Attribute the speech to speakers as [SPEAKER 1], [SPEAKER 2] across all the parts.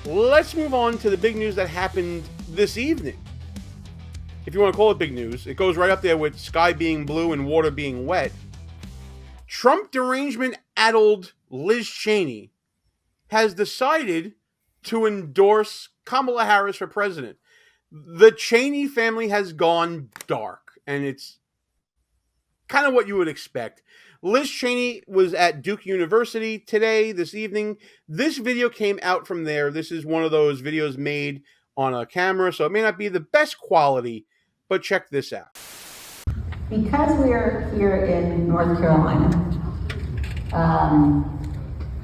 [SPEAKER 1] Let's move on to the big news that happened this evening. If you want to call it big news, it goes right up there with sky being blue and water being wet. Trump derangement-addled Liz Cheney has decided to endorse Kamala Harris for president. The Cheney family has gone dark, and it's kind of what you would expect. Liz Cheney was at Duke University this evening. This video came out from there. This is one of those videos made on a camera, so it may not be the best quality, but check this out.
[SPEAKER 2] Because we're here in North Carolina,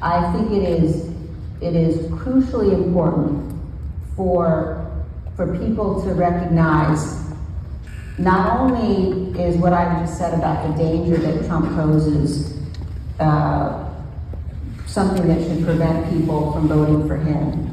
[SPEAKER 2] I think it is crucially important for people to recognize not only is what I just said about the danger that Trump poses something that should prevent people from voting for him,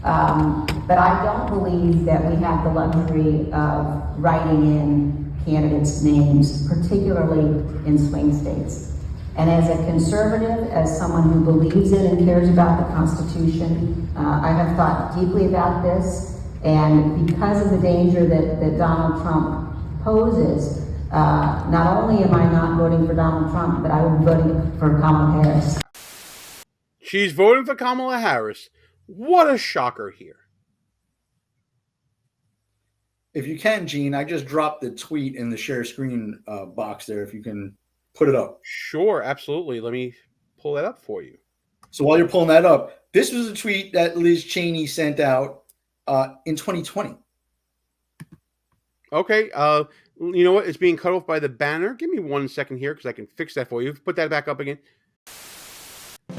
[SPEAKER 2] but I don't believe that we have the luxury of writing in candidates' names, particularly in swing states. And as a conservative, as someone who believes in and cares about the Constitution, I have thought deeply about this, and because of the danger that Donald Trump poses, not only am I not voting for Donald Trump, but I will be voting for Kamala Harris.
[SPEAKER 1] She's voting for Kamala Harris. What a shocker here.
[SPEAKER 3] If you can, Gene, I just dropped the tweet in the share screen box there. If you can put it up.
[SPEAKER 1] Sure, absolutely. Let me pull that up for you.
[SPEAKER 3] So while you're pulling that up, this was a tweet that Liz Cheney sent out in 2020.
[SPEAKER 1] Okay, you know what? It's being cut off by the banner. Give me 1 second here because I can fix that for you. Put that back up again.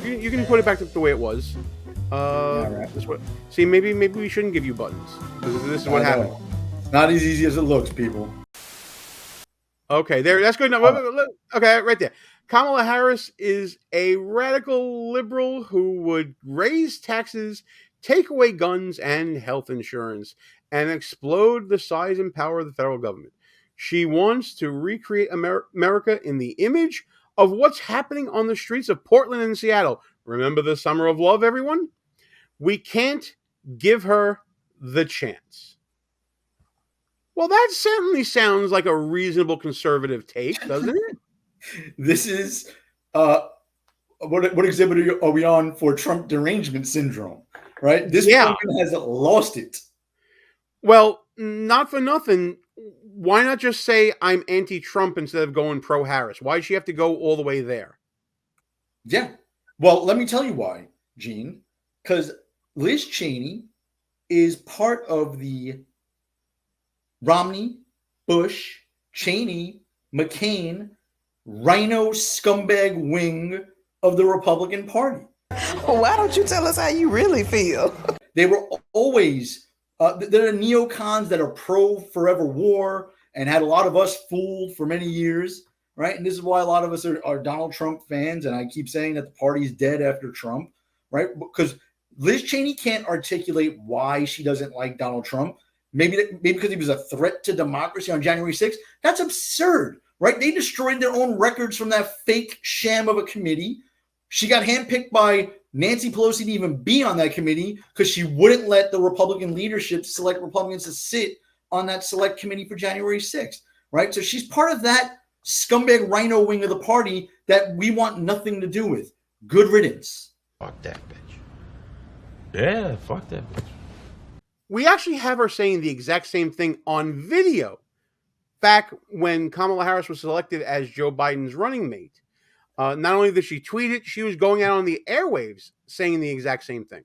[SPEAKER 1] You can put it back the way it was.
[SPEAKER 3] Yeah, right.
[SPEAKER 1] This way. See, maybe we shouldn't give you buttons. This is what happened.
[SPEAKER 3] Not as easy as it looks, people.
[SPEAKER 1] Okay, there. That's good enough. Okay, right there. Kamala Harris is a radical liberal who would raise taxes, take away guns and health insurance, and explode the size and power of the federal government. She wants to recreate America in the image of what's happening on the streets of Portland and Seattle. Remember the Summer of Love, everyone? We can't give her the chance. Well, that certainly sounds like a reasonable conservative take, doesn't it?
[SPEAKER 3] This is what exhibit are we on for Trump Derangement Syndrome, right? This woman has lost it.
[SPEAKER 1] Well, not for nothing. Why not just say I'm anti-Trump instead of going pro-Harris? Why does she have to go all the way there?
[SPEAKER 3] Yeah. Well, let me tell you why, Gene. Because Liz Cheney is part of the Romney, Bush, Cheney, McCain, rhino scumbag wing of the Republican Party.
[SPEAKER 4] Why don't you tell us how you really feel?
[SPEAKER 3] They were always, they're neocons that are pro-forever war and had a lot of us fooled for many years, right? And this is why a lot of us are Donald Trump fans, and I keep saying that the party's dead after Trump, right? Because Liz Cheney can't articulate why she doesn't like Donald Trump. Maybe because he was a threat to democracy on January 6th. That's absurd, right? They destroyed their own records from that fake sham of a committee. She got handpicked by Nancy Pelosi to even be on that committee because she wouldn't let the Republican leadership select Republicans to sit on that select committee for January 6th, right? So she's part of that scumbag rhino wing of the party that we want nothing to do with. Good riddance.
[SPEAKER 5] Fuck that bitch. Yeah, fuck that bitch.
[SPEAKER 1] We actually have her saying the exact same thing on video back when Kamala Harris was selected as Joe Biden's running mate. Not only did she tweet it, she was going out on the airwaves saying the exact same thing.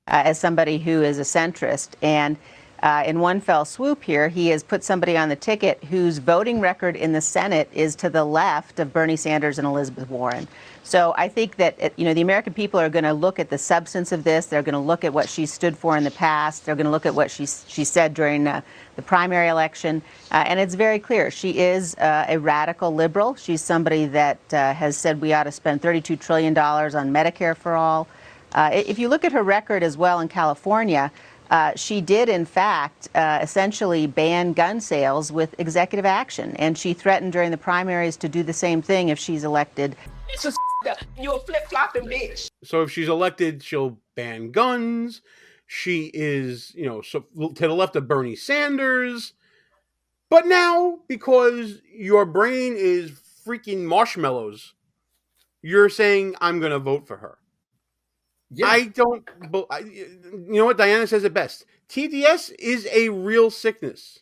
[SPEAKER 6] As somebody who is a centrist, and in one fell swoop here, he has put somebody on the ticket whose voting record in the Senate is to the left of Bernie Sanders and Elizabeth Warren. So I think that, the American people are going to look at the substance of this. They're going to look at what she stood for in the past. They're going to look at what she said during the primary election. And it's very clear. She is a radical liberal. She's somebody that has said we ought to spend $32 trillion on Medicare for all. If you look at her record as well in California, she did, in fact, essentially ban gun sales with executive action. And she threatened during the primaries to do the same thing if she's elected.
[SPEAKER 4] You're a flip-flopping bitch.
[SPEAKER 1] So if she's elected, she'll ban guns. She is, so to the left of Bernie Sanders. But now, because your brain is freaking marshmallows, you're saying I'm going to vote for her.
[SPEAKER 3] Yeah.
[SPEAKER 1] I don't. You know what? Diana says it best. TDS is a real sickness.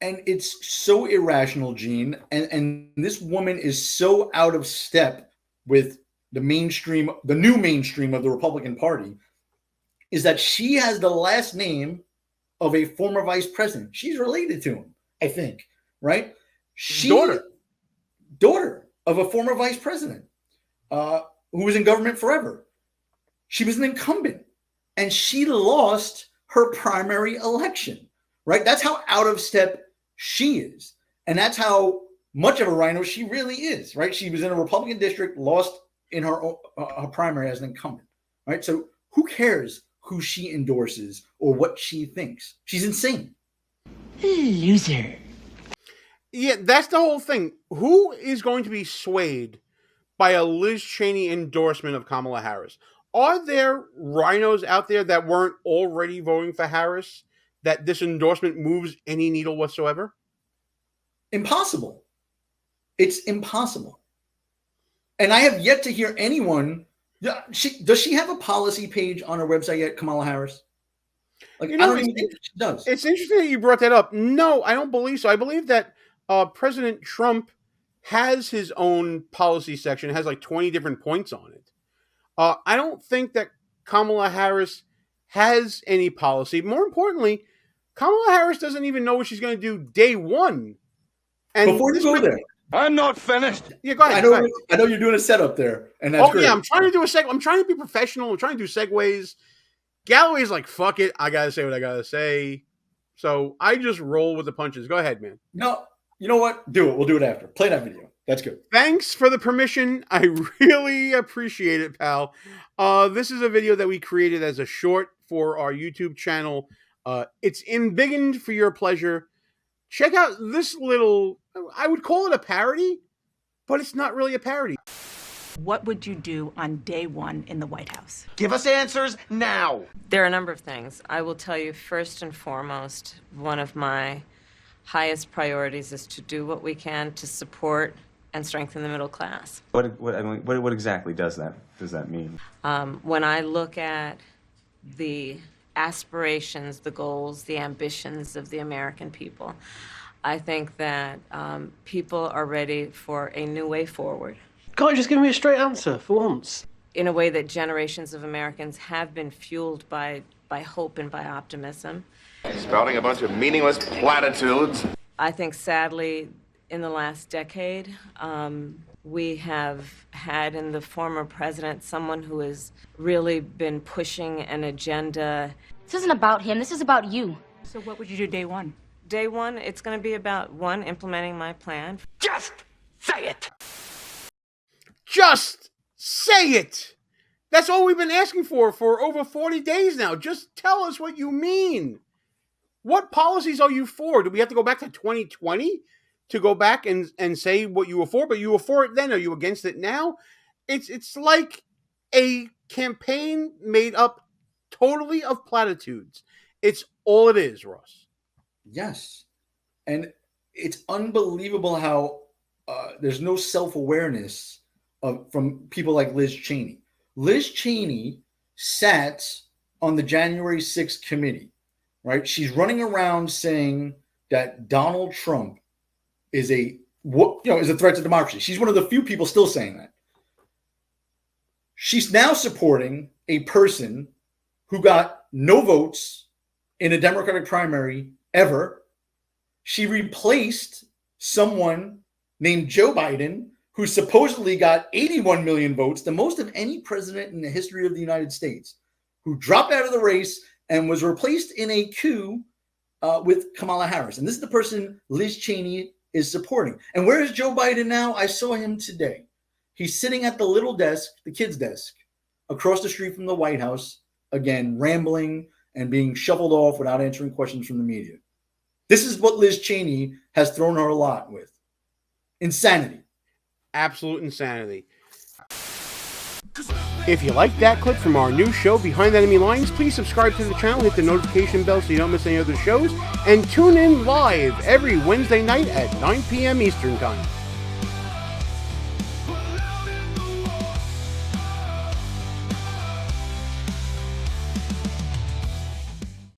[SPEAKER 3] And it's so irrational, Gene. And this woman is so out of step with the new mainstream of the Republican Party, is that she has the last name of a former vice president. She's related to him, I think, right? Daughter of a former vice president who was in government forever. She was an incumbent, and she lost her primary election, right? That's how out of step she is. And that's how much of a rhino she really is, right? She was in a Republican district, lost in her primary as an incumbent, right? So who cares who she endorses or what she thinks? She's insane.
[SPEAKER 7] Loser.
[SPEAKER 1] Yeah, that's the whole thing. Who is going to be swayed by a Liz Cheney endorsement of Kamala Harris? Are there rhinos out there that weren't already voting for Harris that this endorsement moves any needle whatsoever?
[SPEAKER 3] Impossible. It's impossible. And I have yet to hear anyone. Does she have a policy page on her website yet, Kamala Harris? Like, I don't even think she does.
[SPEAKER 1] It's interesting that you brought that up. No, I don't believe so. I believe that President Trump has his own policy section. It has like 20 different points on it. I don't think that Kamala Harris has any policy. More importantly, Kamala Harris doesn't even know what she's going to do day one. And
[SPEAKER 3] before you go there,
[SPEAKER 5] I'm not finished.
[SPEAKER 1] Yeah, go ahead.
[SPEAKER 3] I know you're doing a setup there, and that's great.
[SPEAKER 1] Yeah, I'm trying to do a segue. I'm trying to be professional. I'm trying to do segues. Galloway's like, fuck it. I got to say what I got to say. So I just roll with the punches. Go ahead, man.
[SPEAKER 3] No, you know what? Do it. We'll do it after. Play that video. That's good.
[SPEAKER 1] Thanks for the permission. I really appreciate it, pal. This is a video that we created as a short for our YouTube channel. It's embiggened for your pleasure. Check out this little, I would call it a parody, but it's not really a parody.
[SPEAKER 8] What would you do on day one in the White House?
[SPEAKER 5] Give us answers now.
[SPEAKER 9] There are a number of things. I will tell you, first and foremost, one of my highest priorities is to do what we can to support and strengthen the middle class.
[SPEAKER 10] What exactly does that mean?
[SPEAKER 9] When I look at the aspirations, the goals, the ambitions of the American people, I think that people are ready for a new way forward.
[SPEAKER 11] Can't you just give me a straight answer for once?
[SPEAKER 9] In a way that generations of Americans have been fueled by hope and by optimism.
[SPEAKER 5] Spouting a bunch of meaningless platitudes.
[SPEAKER 9] I think, sadly, in the last decade, we have had in the former president someone who has really been pushing an agenda.
[SPEAKER 12] This isn't about him. This is about you.
[SPEAKER 8] So what would you do day one?
[SPEAKER 9] Day one, it's going to be about, one, implementing my plan.
[SPEAKER 5] Just say it.
[SPEAKER 1] Just say it. That's all we've been asking for over 40 days now. Just tell us what you mean. What policies are you for? Do we have to go back to 2020 to go back and say what you were for? But you were for it then. Are you against it now? It's like a campaign made up totally of platitudes. It's all it is, Ross.
[SPEAKER 3] Yes. And it's unbelievable how there's no self-awareness from people like Liz Cheney. Liz Cheney sat on the January 6th committee, right? She's running around saying that Donald Trump is a threat to democracy. She's one of the few people still saying that. She's now supporting a person who got no votes in a Democratic primary ever. She replaced someone named Joe Biden, who supposedly got 81 million votes, the most of any president in the history of the United States, who dropped out of the race and was replaced in a coup with Kamala Harris. And this is the person Liz Cheney is supporting. And where is Joe Biden now? I saw him today. He's sitting at the little desk, the kid's desk, across the street from the White House, again, rambling and being shuffled off without answering questions from the media. This is what Liz Cheney has thrown her lot with. Insanity.
[SPEAKER 1] Absolute insanity. If you like that clip from our new show, Behind Enemy Lines, please subscribe to the channel, hit the notification bell so you don't miss any other shows, and tune in live every Wednesday night at 9 p.m. Eastern Time.